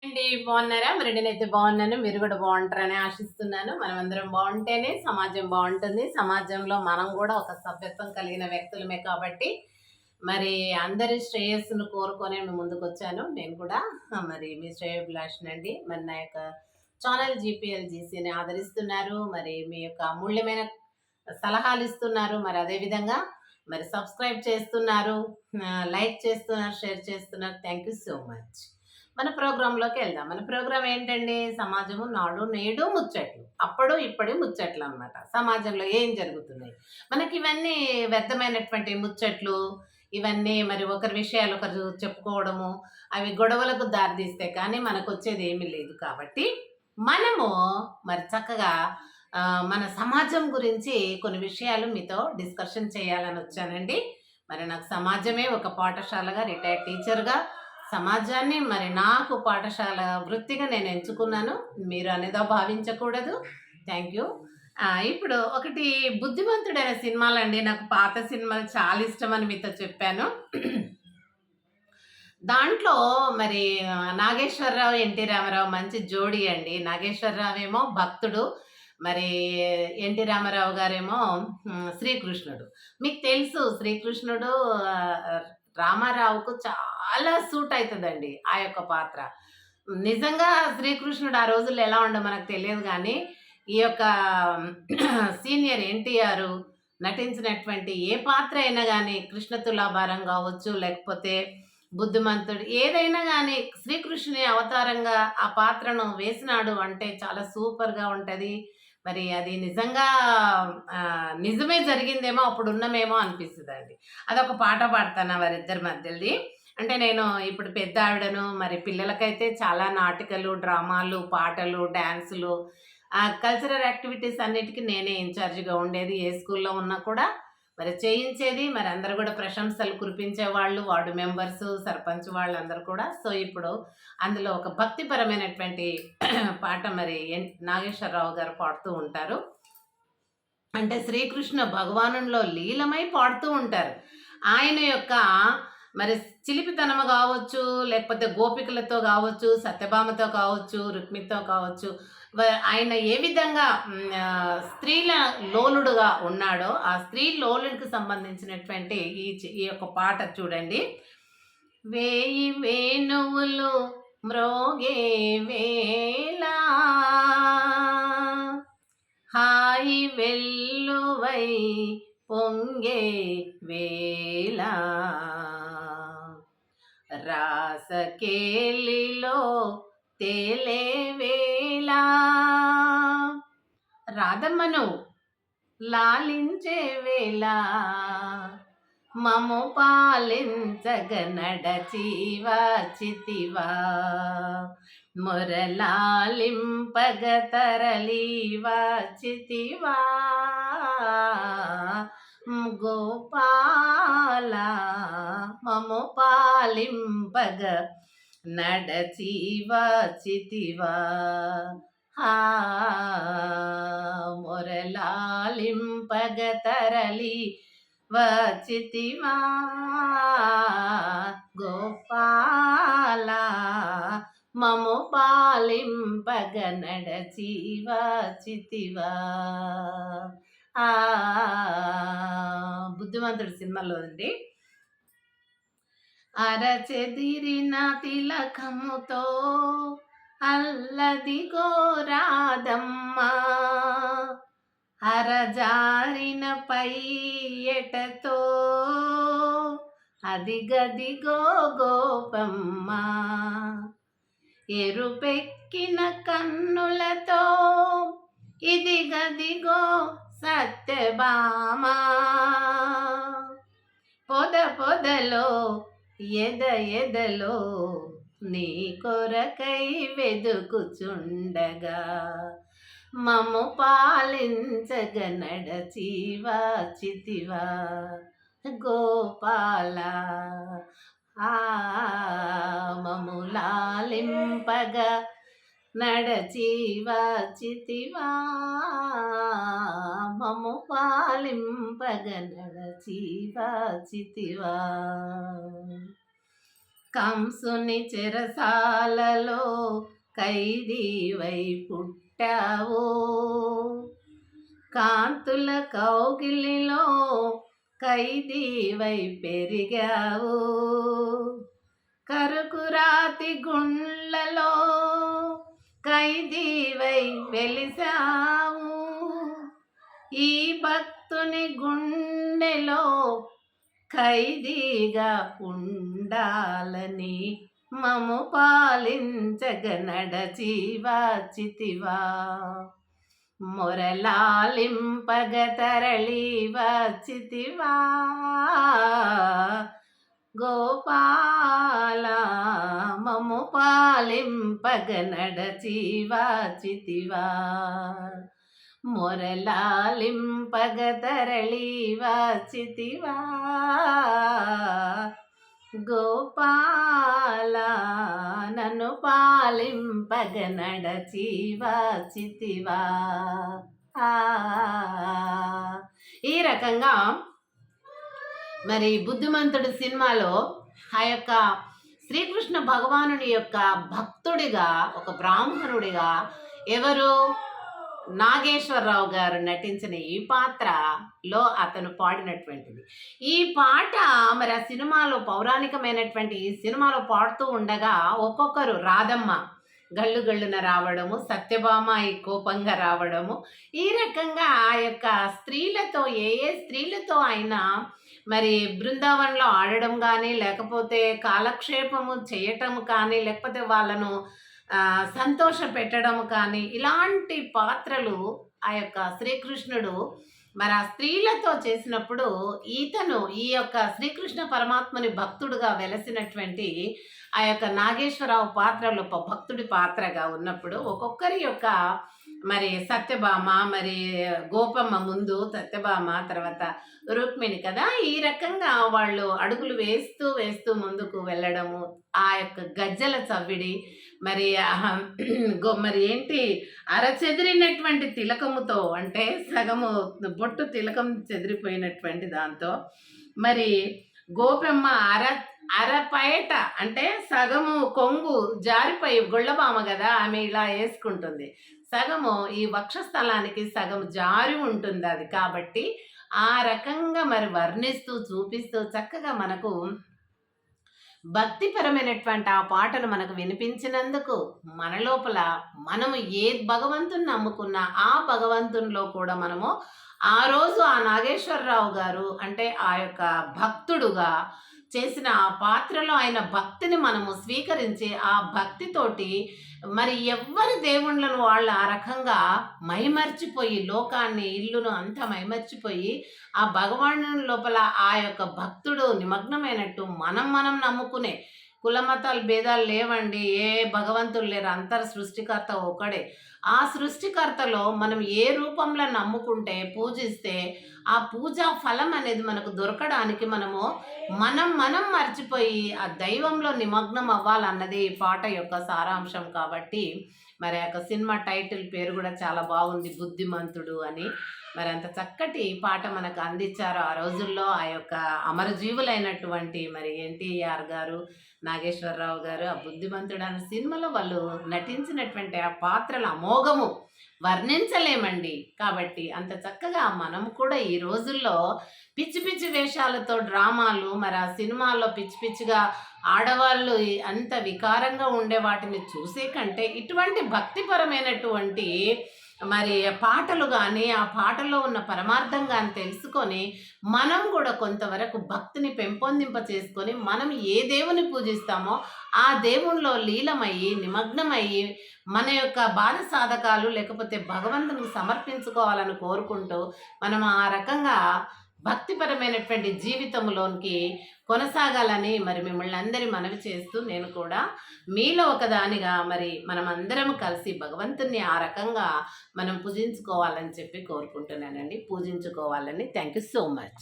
అండి బాగున్నారా? మరి నేనైతే బాగున్నాను. మీరు కూడా బాగుంటారని ఆశిస్తున్నాను. మనమందరం బాగుంటేనే సమాజం బాగుంటుంది. సమాజంలో మనం కూడా ఒక సభ్యత్వం కలిగిన వ్యక్తులమే కాబట్టి మరి అందరి శ్రేయస్సును కోరుకొని మీ ముందుకొచ్చాను. నేను కూడా మరి మీ శ్రేయోభిలాషినండి. మరి నా యొక్క ఛానల్ జీపీఎల్జీసీని ఆదరిస్తున్నారు. మరి మీ యొక్క అమూల్యమైన సలహాలు ఇస్తున్నారు. మరి అదే విధంగా మరి సబ్స్క్రైబ్ చేస్తున్నారు, లైక్ చేస్తున్నారు, షేర్ చేస్తున్నారు. Thank you so much. మన ప్రోగ్రాంలోకి వెళ్దాం. మన ప్రోగ్రాం ఏంటండి? సమాజము నాడు నేడు ముచ్చట్లు. అప్పుడు ఇప్పటి ముచ్చట్లు అన్నమాట. సమాజంలో ఏం జరుగుతున్నాయి? మనకి ఇవన్నీ వ్యర్థమైనటువంటి ముచ్చట్లు, ఇవన్నీ మరి ఒకరి విషయాలు ఒకరు చెప్పుకోవడము, అవి గొడవలకు దారితీస్తే కానీ మనకొచ్చేది ఏమీ లేదు కాబట్టి మనము మరి చక్కగా మన సమాజం గురించి కొన్ని విషయాలు మీతో డిస్కషన్ చేయాలని వచ్చానండి. మరి నాకు సమాజమే ఒక పాఠశాలగా, రిటైర్డ్ టీచర్‌గా సమాజాన్ని మరి నాకు పాఠశాల వృత్తిగా నేను ఎంచుకున్నాను. మీరు అనేదో భావించకూడదు. Thank you. ఇప్పుడు ఒకటి 'బుద్ధిమంతుడైన' సినిమాలండి. నాకు పాత సినిమాలు చాలా ఇష్టమని మీతో చెప్పాను. దాంట్లో మరి నాగేశ్వరరావు, ఎన్టీ రామారావు మంచి జోడీ అండి. నాగేశ్వరరావు ఏమో భక్తుడు, మరి ఎన్టీ రామారావు గారేమో శ్రీకృష్ణుడు. మీకు తెలుసు శ్రీకృష్ణుడు రామారావుకు చాలా సూట్ అవుతుందండి ఆ యొక్క పాత్ర. నిజంగా శ్రీకృష్ణుడు ఆ రోజుల్లో ఎలా ఉండో మనకు తెలియదు కానీ ఈ యొక్క సీనియర్ ఎన్టీఆర్ నటించినటువంటి ఏ పాత్ర అయినా కానీ కృష్ణ తులాభారం కావచ్చు, లేకపోతే బుద్ధిమంతుడు ఏదైనా గానీ శ్రీకృష్ణుని అవతారంగా ఆ పాత్రను వేసినాడు అంటే చాలా సూపర్‌గా ఉంటది. మరి అది నిజంగా నిజమే జరిగిందేమో అప్పుడున్నమేమో అనిపిస్తదండి. అదొక పాట పాడతాను వారిద్దరి మధ్యలది. అంటే నేను ఇప్పుడు పెద్దావిడను, మరి పిల్లలకైతే చాలా నాటికలు, డ్రామాలు, పాటలు, డాన్సులు, కల్చరల్ యాక్టివిటీస్ అన్నిటికి నేనే ఇన్‌చార్జ్‌గా ఉండేది. ఏ స్కూల్‌లో ఉన్నా కూడా మరి చేయించేది. మరి అందరూ గూడా ప్రశంసలు కురిపించేవాళ్ళు. వార్డు మెంబర్సు, సర్పంచ్ వాళ్ళందరూ కూడా. సో, ఇప్పుడు అందులో ఒక భక్తిపరమైనటువంటి పాట మరి నాగేశ్వరరావు గారు పాడుతూ ఉంటారు. అంటే శ్రీకృష్ణ భగవానునిలో లీలమై పాడుతూ ఉంటారు. ఆయన యొక్క మరి చిలిపితనము గావచ్చు, లేకపోతే గోపికలతో గావచ్చు, సత్యభామతో కావచ్చు, రుక్మితో కావచ్చు, ఆయన ఏ విధంగా స్త్రీల లోలుడుగా ఉన్నాడో, ఆ స్త్రీ లోలుడికి సంబంధించినటువంటి ఈ యొక్క పాట చూడండి. వేయి వేణువులు మ్రోగే వేళ హాయి వెల్లువై పొంగే వేళ రాసకేలిలో తేలే వేళ రాధమ్మను లాలించే వేళ మము పాలించగ నడచివా చితివా మురళాలింపగ తరలివా చితివా గోపాల మము పాలింపగ నడచివా చితివా మురళాలింపగ తరలి వచ్చితివా గోపాల మము పాలింపగ నడచి వచ్చితివా. బుద్ధిమంతుడు సినిమాలో అండి. అరచెదిరిన తిలకముతో అల్లదిగో రాధమ్మ అరజారిన పైయటతో అదిగదిగో గోపమ్మ ఎరుపెక్కిన కన్నులతో ఇదిగదిగో సత్యభామ పొద పొదలో ఎదలో నీ కొరకై వెదుకుచుండగా మము పాలించగ నడచి వచ్చితివా గోపాల మము లాలింపగ నడచి వచ్చితివా మము పాలింపగ నడచి వచ్చితివా. కంసుని చెరసాలలో ఖైదీవై పుట్టావు, కాంతుల కౌగిలిలో ఖైదీవై పెరిగావు, కరుకురాతి గుండ్లలో ఖైదీవై వెలిసావు, ఈ భక్తుని గుండెలో ఖైదీగా ఉండాలని మము పాలించగ నడచివచ్చితివా, మొరలాలింపగ తరలి వచ్చితివా, గోపాల మము పాలింపగ నడచివచ్చితివా, మొరలాలింపగ తరలి వచ్చితివా, గోపాల నన్ను పాలింపగ నడచివచ్చితివా. ఈ రకంగా మరి బుద్ధిమంతుడు సినిమాలో ఆ యొక్క శ్రీకృష్ణ భగవానుడి యొక్క భక్తుడిగా, ఒక బ్రాహ్మణుడిగా ఎవరు నాగేశ్వరరావు గారు నటించిన ఈ పాత్రలో అతను పాడినటువంటిది. ఈ పాట మరి ఆ సినిమాలో పౌరాణికమైనటువంటి ఈ సినిమాలో పాడుతూ ఉండగా ఒక్కొక్కరు రాధమ్మ గళ్ళు గళ్ళున రావడము, సత్యభామ ఈ కోపంగా రావడము, ఈ రకంగా ఆ యొక్క స్త్రీలతో ఏ స్త్రీలతో అయినా మరి బృందావనంలో ఆడడం కానీ, లేకపోతే కాలక్షేపము చేయటం కానీ, లేకపోతే వాళ్ళను సంతోష పెట్టడం కానీ, ఇలాంటి పాత్రలు ఆ యొక్క శ్రీకృష్ణుడు మరి ఆ స్త్రీలతో చేసినప్పుడు ఈతను ఈ యొక్క శ్రీకృష్ణ పరమాత్మని భక్తుడుగా వెలసినటువంటి ఆ యొక్క నాగేశ్వరరావు పాత్రలో భక్తుడి పాత్రగా ఉన్నప్పుడు ఒక్కొక్కరి యొక్క మరి సత్యభామ, మరి గోపమ్మ ముందు సత్యభామ, తర్వాత రుక్మిణి కదా, ఈ రకంగా వాళ్ళు అడుగులు వేస్తూ వేస్తూ ముందుకు వెళ్ళడము, ఆ యొక్క గజ్జల చవ్విడి, మరి మరి ఏంటి అరచెదిరినటువంటి తిలకముతో, అంటే సగము బొట్టు తిలకం చెదిరిపోయినటువంటి దాంతో, మరి గోపమ్మ అరపయట అంటే సగము కొంగు జారిపోయి, గొళ్ళబామ కదా ఆమె ఇలా వేసుకుంటుంది, సగము ఈ వక్షస్థలానికి సగం జారి ఉంటుంది అది, కాబట్టి ఆ రకంగా మరి వర్ణిస్తూ చూపిస్తూ చక్కగా మనకు భక్తిపరమైనటువంటి ఆ పాటలు మనకు వినిపించినందుకు మన లోపల మనము ఏ భగవంతుని నమ్ముకున్నా ఆ భగవంతునిలో కూడా మనము ఆ రోజు ఆ నాగేశ్వరరావు గారు అంటే ఆ యొక్క భక్తుడుగా చేసిన ఆ పాత్రలో ఆయన భక్తిని మనము స్వీకరించి ఆ భక్తితోటి మరి ఎవ్వరి దేవుళ్ళను వాళ్ళు ఆ రకంగా మైమర్చిపోయి, లోకాన్ని ఇల్లును అంతా మైమర్చిపోయి ఆ భగవాను లోపల ఆ యొక్క భక్తుడు నిమగ్నమైనట్టు మనం నమ్ముకునే కులమతాలు భేదాలు లేవండి, ఏ భగవంతులు లేరు, అంతర్ సృష్టికర్త ఒకడే. ఆ సృష్టికర్తలో మనం ఏ రూపంలో నమ్ముకుంటే పూజిస్తే ఆ పూజా ఫలం అనేది మనకు దొరకడానికి మనం మర్చిపోయి ఆ దైవంలో నిమగ్నం అవ్వాలన్నది ఈ పాట యొక్క సారాంశం. కాబట్టి మరి ఆ సినిమా టైటిల్ పేరు కూడా చాలా బాగుంది, బుద్ధిమంతుడు అని. మరి అంత చక్కటి పాట మనకు అందించారు ఆ రోజుల్లో ఆ యొక్క అమరజీవులైనటువంటి మరి ఎన్టీఆర్ గారు, నాగేశ్వరరావు గారు. ఆ బుద్ధిమంతుడు అనే సినిమాలో వాళ్ళు నటించినటువంటి ఆ పాత్రల అమోఘము వర్ణించలేమండి. కాబట్టి అంత చక్కగా మనం కూడా ఈ రోజుల్లో పిచ్చి పిచ్చి వేషాలతో డ్రామాలు, మరి ఆ సినిమాల్లో పిచ్చి పిచ్చిగా ఆడవాళ్ళు అంత వికారంగా ఉండే వాటిని చూసే కంటే ఇటువంటి భక్తిపరమైనటువంటి మరి పాటలు కానీ, ఆ పాటలో ఉన్న పరమార్థం కానీ తెలుసుకొని మనం కూడా కొంతవరకు భక్తిని పెంపొందింప చేసుకొని మనం ఏ దేవుని పూజిస్తామో ఆ దేవునిలో లీలమయ్యి నిమగ్నమయ్యి మన యొక్క బాధ సాధకాలు లేకపోతే భగవంతునికి సమర్పించుకోవాలని కోరుకుంటూ మనం ఆ రకంగా భక్తిపరమైనటువంటి జీవితంలోనికి కొనసాగాలని మరి మిమ్మల్ని అందరి మనవి చేస్తూ, నేను కూడా మీలో ఒకదానిగా మరి మనం అందరం కలిసి భగవంతుని ఆ రకంగా మనం పూజించుకోవాలని చెప్పి కోరుకుంటున్నానండి. పూజించుకోవాలని. Thank you so much.